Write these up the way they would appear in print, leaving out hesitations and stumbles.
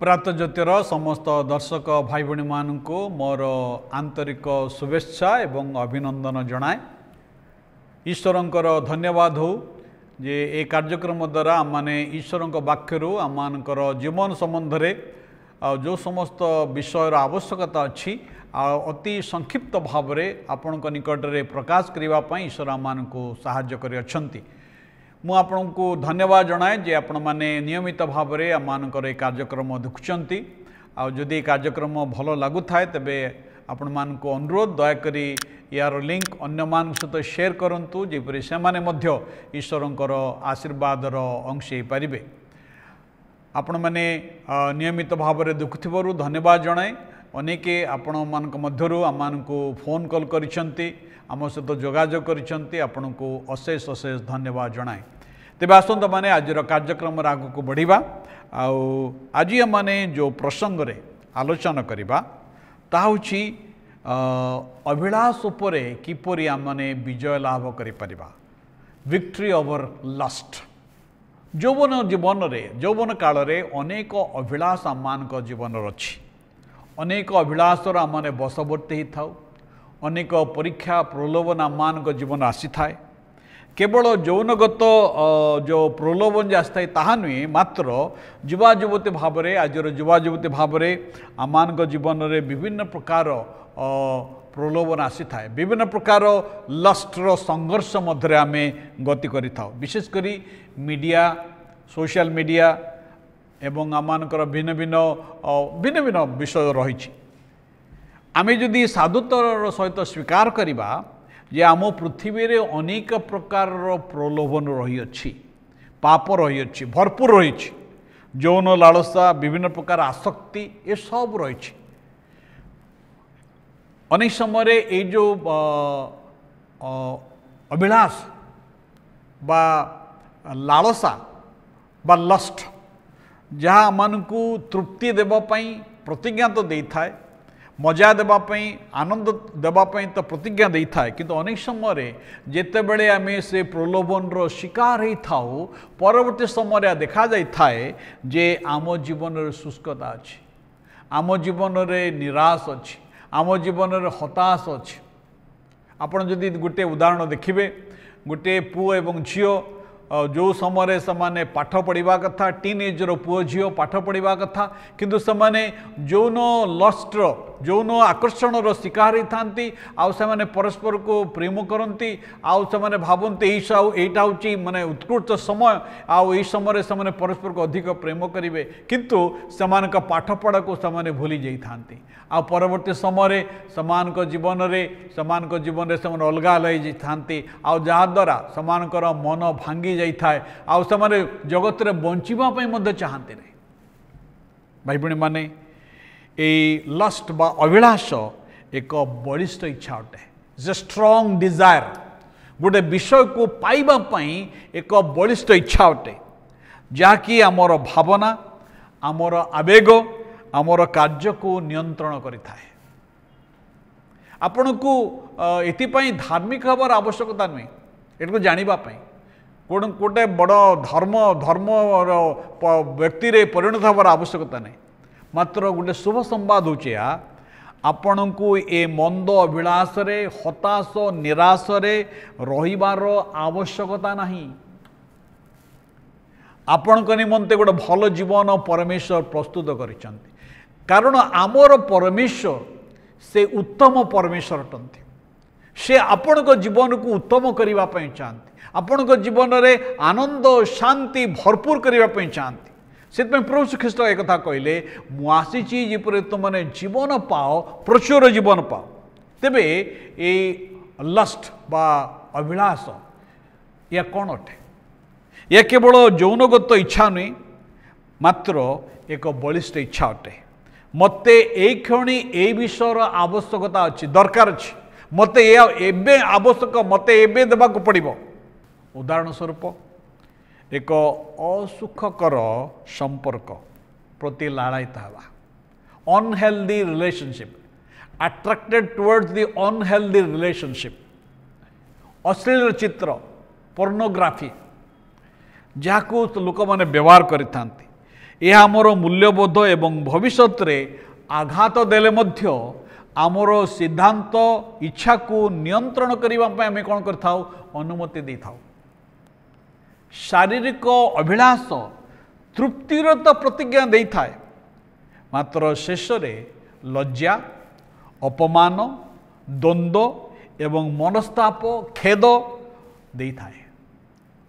प्रातः ज्योतिर समस्त दर्शक भाई भणी मानक मोर आंतरिक शुभेच्छा एवं अभिनंदन जनाए। ईश्वरंकर धन्यवाद हो जे ए कार्यक्रम द्वारा आम मैंने ईश्वर वाक्यर आमर जीवन संबंध में जो समस्त विषय आवश्यकता अच्छी अति संक्षिप्त भाव में आपण निकट में प्रकाश करने ईश्वर आम को साहाय्य कर मु आपन को धन्यवाद जनाए जे आपण माने नियमित भाव में आमर ये कार्यक्रम देखुंट आदि कार्यक्रम भल लगु थाए तेबे आपण मान को अनुरोध दयाकोरी यार लिंक अन्य मान सहित शेयर करंतु जेपरि से माने मध्य ईश्वरंकर आशीर्वादर अंश हो पारे। आपण माने नियमित भाव में देखुथिबारु धन्यवाद जनाए। अनेके आपण मान मध्यरु आम को फोन कॉल करिसेंती आम सहित जोगाजोग करिसेंती आपण को अशेष अशेष धन्यवाद जनाए। तेबे आसंत माने आज कार्यक्रम आग को बढ़िबा आज माने जो प्रसंग रे आलोचना करिबा ता होछि अभिलाष उपरे किपरि आम माने विजय लाभ करि परिबा विक्ट्री ओवर लस्ट। यौवन जीवन रे यौवन काल रे अनेक अभिलाष आम मानक जीवन रछि अनेक अभिलाषर आम माने बशवर्ती थाउ अनेक परीक्षा प्रलोभन आम मानक जीवन आसी थाए केवल यौनगत जो प्रलोभन आसी थाए ताहा नुहे मात्र युवा युवती भाव में आज युवा युवती भाव में आम मानक जीवन में विभिन्न प्रकार प्रलोभन आसी थाए विभिन्न प्रकार लस्टर संघर्ष मध्य आम गति करि थाउ विशेषकर मीडिया सोशल मीडिया एवं आम मानकर भिन्न भिन्न भिन्न भिन्न विषय रही आमे जदि साधुतार सहित स्वीकार करिबा जे आम पृथ्वी रे अनेक प्रकार प्रलोभन रही अछि पाप रही अछि भरपूर रही यौन लालसा विभिन्न प्रकार आसक्ति ये सब रही अनेक समय ये जो अभिलाष बा लालसा बा लस्ट जहाँ आमको तृप्ति देवाई प्रतिज्ञा तो दे थाए मजा देवाई आनंद देवाई तो प्रतिज्ञा दे थाए किंतु अनेक समय जेते बेले आमे से प्रलोभन रो शिकार ही थाउ परवर्ती समय देखा जाई थाए जे आम जीवन रे शुष्कता अछि आम जीवन रे निराश अछि आम जीवन रे हताश अछि। आपण जदि गोटे उदाहरण देखिबे गोटे पुओ एवं झियो जो समय से पाठ पढ़ा कथा टीन एजर पुओ झील पाठ पढ़ा कथा किंतु से यौन लस्टर यौन आकर्षण शिकार होती आने परस्पर को प्रेम करती आने भावती यहीटा हूँ माने उत्कृष्ट समय आई समय से परस्पर को अधिक प्रेम करेंगे किंतु से पाठ पढ़ा को से भूली जाती आ परवर्ती समय समान जीवन में जीवन से अलग अलग थांती आद्वारा समानकर मन भांगी जाए आउ से जगत में बंचापी चाहती नहीं। भाई भणी माने लस्ट बा अभिलाष एक बलिष्ठ इच्छा अटे इज ए स्ट्रॉन्ग डिजायर गोटे विषय को पाइबापी एक बलिष्ठ इच्छा अटे जहाँकि आमर भावना आमर आवेग आमर कार्य को नियंत्रण करि थाए। आपण को एथिपाई धार्मिक हबार आवश्यकता नुहे एटको जानिबापी गोटे बड़ धर्म धर्म व्यक्ति रे परिणत हबार आवश्यकता नहीं मात्र गोटे शुभ संवाद होचे आपण को ए मंद अभिलाष रे हताश निराश रे रहिबार आवश्यकता नहीं। आपण को निमंते गोटे भल जीवन परमेश्वर प्रस्तुत करिसंती कारण आमर परमेश्वर से उत्तम परमेश्वर अटंती से आपण को जीवन को उत्तम करबा पई चाहती आपण को जीवन रे आनंद शांति भरपूर करबा पई चाहती से प्रभु श्री ख्रीष्ट एक कथा कहले मुआसी जेपरि तुमने जीवन पाओ प्रचुर जीवन पाओ तेबे ए लस्ट बा अभिलाष या कौन अटे यह केवल यौनगत इच्छा नुहे मात्र एक बलिष्ठ इच्छा अटे मते ए क्षणी ए विषयर आवश्यकता अच्छी दरकार अच्छी मते एबे आवश्यक मते एबे देबाक पड़िबो। उदाहरण स्वरूप एक असुखकर संपर्क प्रति लालायित हवा unhealthy relationship attracted towards the unhealthy relationship अश्लील चित्र पोर्नोग्राफी जहाँ लोक मैंने व्यवहार करते यह आमर मूल्यबोध एवं भविष्य रे आघात देले मध्य आमर सिद्धांत इच्छा को नियंत्रण करने आम कौन कर अनुमति दे था। शारीरिक अभिलाष तृप्तिर तो प्रतिज्ञा दे थाए, मात्र शेष लज्जा अपमान द्वंद्व एवं मनस्ताप खेद दे थाए।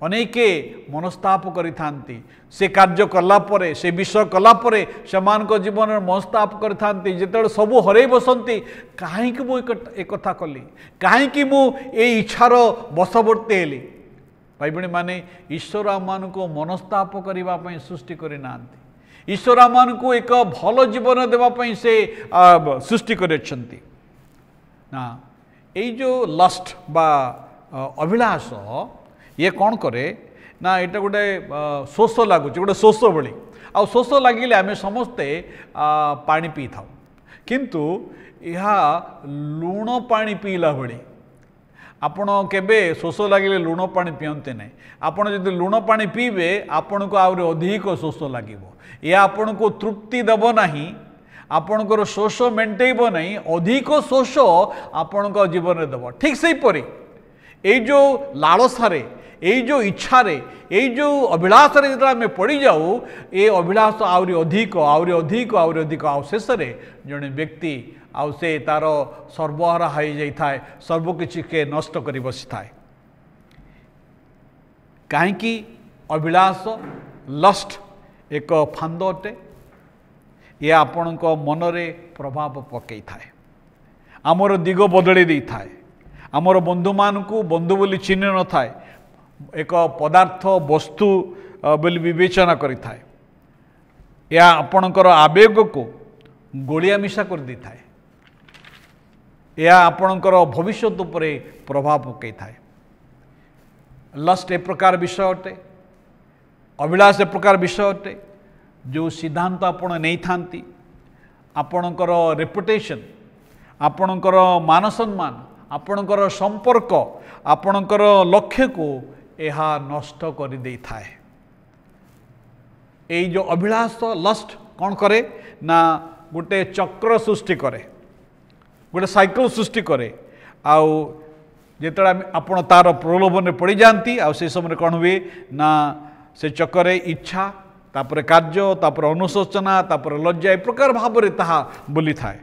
अनेके मनस्ताप करिथांती से कार्य कला परे से विषय कला परे समान को जीवन में मनस्ताप करिथांती जेतेबेले सबू हरई बसंती काहे कि मु एक कथा कली काहे कि मु ए इच्छार बशवर्ती हेली। भाई भणी माने ईश्वर आम को मनस्ताप करिबा पई सृष्टि करि नांती। ईश्वर आम को एक भल जीवन देवा पई से सृष्टि करिछंती ना। ए जो लस्ट बा अभिलाष ये कौन करे ना यहाँ गोटे शोष लगुच गोटे शोष भली आ शोष लगिले आम समस्ते पानी पी था किंतु यह लुण पानी पीला भली आपण केबे शोष लगिले लुण पानी पियंते नहीं। आपण जदि लुण पानी पीबे आपण को आउरे अधिक शोष लागिबो। या आपण को तृप्ति देव नहीं, आपणकर शोष मेंटेब नहीं, अधिक शोष आपण जीवन में देव। ठीक से परी ये जो लालसारे ये जो इच्छारे ये जो अभिलाष जो आम पड़ जाऊ ये अभिलाष आहरी अधिक आहरी अधिक आहरी अधिक शेष जड़े व्यक्ति आउ से तार सर्वहारा हो जाए सर्वकिछि के नष्ट कर बसी थाए। कहीं अभिलाष लस्ट एक फांद अटे ये आपण मनरे प्रभाव पकई थाए आमर दिग बदली दे थाए आमर बंधु मान को बंधु बोली चिन्ह न थाए एक पदार्थ वस्तु बोली विवेचना करि थाए या आपणकर आवेग को गोलिया मिशा कर दी थाए या आपणकर भविष्य उपरे प्रभाव पकई थाए। लस्ट ए प्रकार विषय अटे अभिलाष ए प्रकार विषय अटे जो सिद्धांत आपण नहीं थांती आपणकर रेपुटेशन आपणकर मान सम्मान आपणकर संपर्क आपणकर लक्ष्य को यह नष्ट कर दे थाए। ये जो अभिलाष लस्ट कौन करे ना गोटे चक्र सृष्टि करे गोटे साइकिल सृष्टि करे आउ जेतरा आपण तार प्रलोभन पड़ जाती आ से समय कौन हुए ना से चक्कर इच्छा तापर कार्य तापर अनुशोचना तापर लज्जा ए प्रकार भाव में ताहा बोली थाए।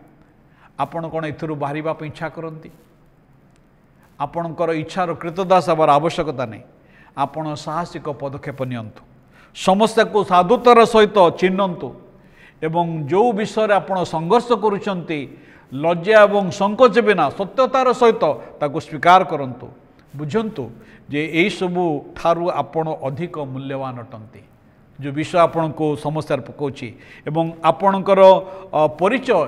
आपण कौन एथुरु बाहरिबा पे इच्छा करती आपणकर इच्छार कृतदास हबार आवश्यकता नहीं। आपण साहसिक पदक्षेप नियंतु समस्या को साधुतार सहित चिन्हतु एवं जो विषय आपण संघर्ष करुचंती लज्जा एवं संकोच बिना सत्यतार सहित ताको स्वीकार करंतु बुझंतु जे यही सबू ठारू आपण अधिक मूल्यवान अटंती जो विषय आपण को समस्या पकाउछि एवं आपणकर परिचय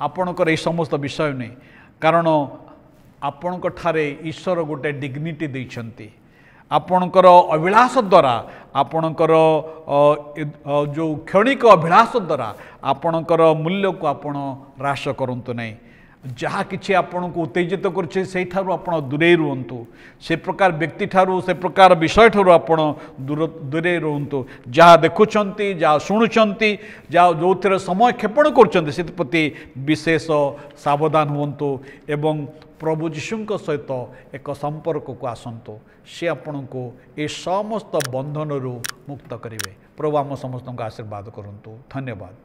आपणकर ए समस्त विषय नहीं कारण आपणक ठारे ईश्वर गोटे डिग्निटी देइछंती आपणकर अभिलाष द्वारा आपणकर जो क्षणिक अभिलाष द्वारा आपणकर मूल्य को आपण ह्रास करंतु नहीं। जहाँ किछि आपण को उत्तेजित करछे से ठारू आपण दूरे रुहंतु से प्रकार व्यक्ति ठारू से प्रकार विषय ठारू आपण दूरे रुहंतु जहाँ देखुछंती जहाँ शुणुछंती जहाँ जो समय क्षेपण करछंती से प्रति विशेष सावधान हुंतु एवं प्रभु जीशुंक सहित एक संपर्क को आसंतु से आपण को ये समस्त बंधन मुक्त करेंगे। प्रभु आम समस्त आशीर्वाद करंतु। धन्यवाद।